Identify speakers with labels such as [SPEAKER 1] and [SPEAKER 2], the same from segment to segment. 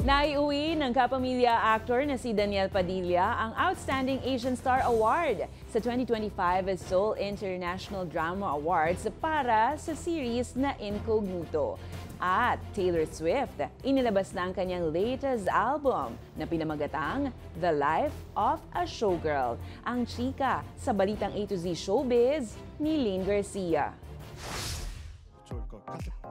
[SPEAKER 1] Naiuwi ng kapamilya actor na si Daniel Padilla ang Outstanding Asian Star Award sa 2025 Seoul International Drama Awards para sa series na Incognito. At Taylor Swift, inilabas na ang kanyang latest album na pinamagatang The Life of a Showgirl. Ang chika sa balitang A to Z Showbiz ni Lynn Garcia.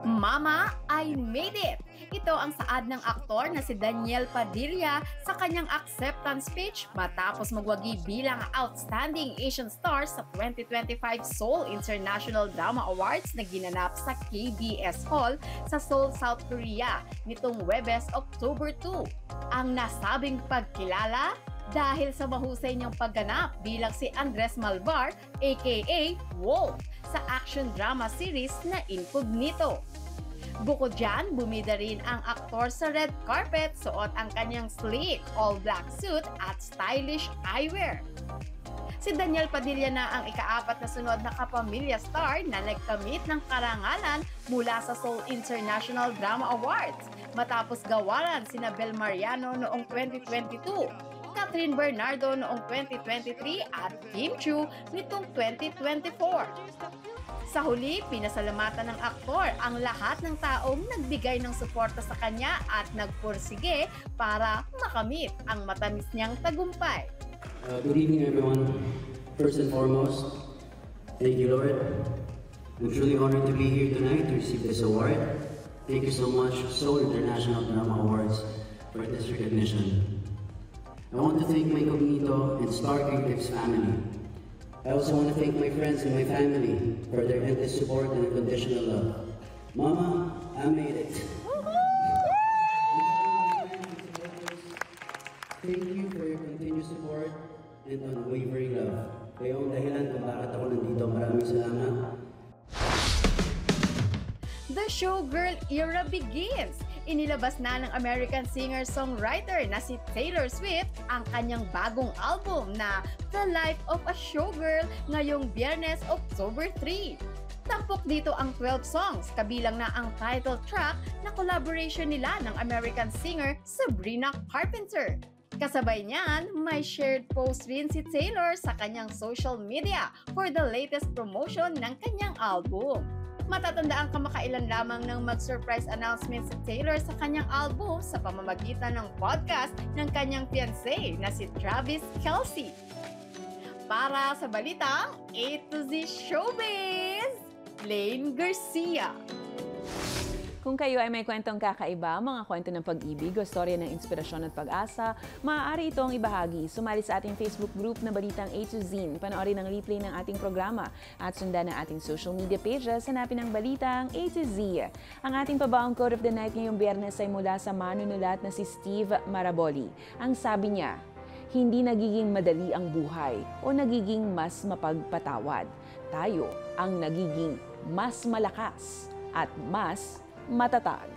[SPEAKER 2] Mama, I made it! Ito ang saad ng aktor na si Daniel Padilla sa kanyang acceptance speech matapos magwagi bilang Outstanding Asian Star sa 2025 Seoul International Drama Awards na ginanap sa KBS Hall sa Seoul, South Korea nitong Huwebes, October 2. Ang nasabing pagkilala dahil sa mahusay niyang pagganap bilang si Andres Malvar aka Wolf sa action drama series na Incognito. Bukod dyan, bumida rin ang aktor sa red carpet, suot ang kanyang sleek all-black suit at stylish eyewear. Si Daniel Padilla na ang ika-4 na sunod na kapamilya star na nagkamit ng karangalan mula sa Seoul International Drama Awards matapos gawaran sina Bel Mariano noong 2022, Catherine Bernardo noong 2023 at Kim Chiu nitong 2024. Sa huli, pinasalamatan ng aktor ang lahat ng taong nagbigay ng suporta sa kanya at nagpursige para makamit ang matamis niyang tagumpay.
[SPEAKER 3] Good evening, everyone. First and foremost, thank you, Lord. I'm truly honored to be here tonight to receive this award. Thank you so much, Seoul International Drama Awards, for this recognition. I want to thank my Incognito and Star Creatives family. I also want to thank my friends and my family for their endless support and unconditional love. Mama, I made it. Thank you for your continued support and unwavering love. Kayo ang dahilan kung bakit ako nandito. Maraming salamat.
[SPEAKER 2] The showgirl era begins. Inilabas na ng American singer-songwriter na si Taylor Swift ang kanyang bagong album na The Life of a Showgirl ngayong Biyernes, October 3. Tampok dito ang 12 songs, kabilang na ang title track na collaboration nila ng American singer Sabrina Carpenter. Kasabay niyan, may shared post rin si Taylor sa kanyang social media for the latest promotion ng kanyang album. Matatandaan kamakailan lamang ng mag-surprise announcement si Taylor sa kanyang album sa pamamagitan ng podcast ng kanyang fiancé na si Travis Kelce. Para sa balitang A to Z Showbiz, Lynn Garcia.
[SPEAKER 1] Kung kayo ay may kwentong kakaiba, mga kwento ng pag-ibig o storya ng inspirasyon at pag-asa, maaari itong ibahagi. Sumali sa ating Facebook group na Balitang A to Z. Panoorin ang replay ng ating programa at sundan ang ating social media pages. Hanapin ang Balitang A to Z. Ang ating pabaong quote of the night ngayong Biyernes ay mula sa manunulat na si Steve Maraboli. Ang sabi niya, hindi nagiging madali ang buhay o nagiging mas mapagpatawad. Tayo ang nagiging mas malakas at mas matatag.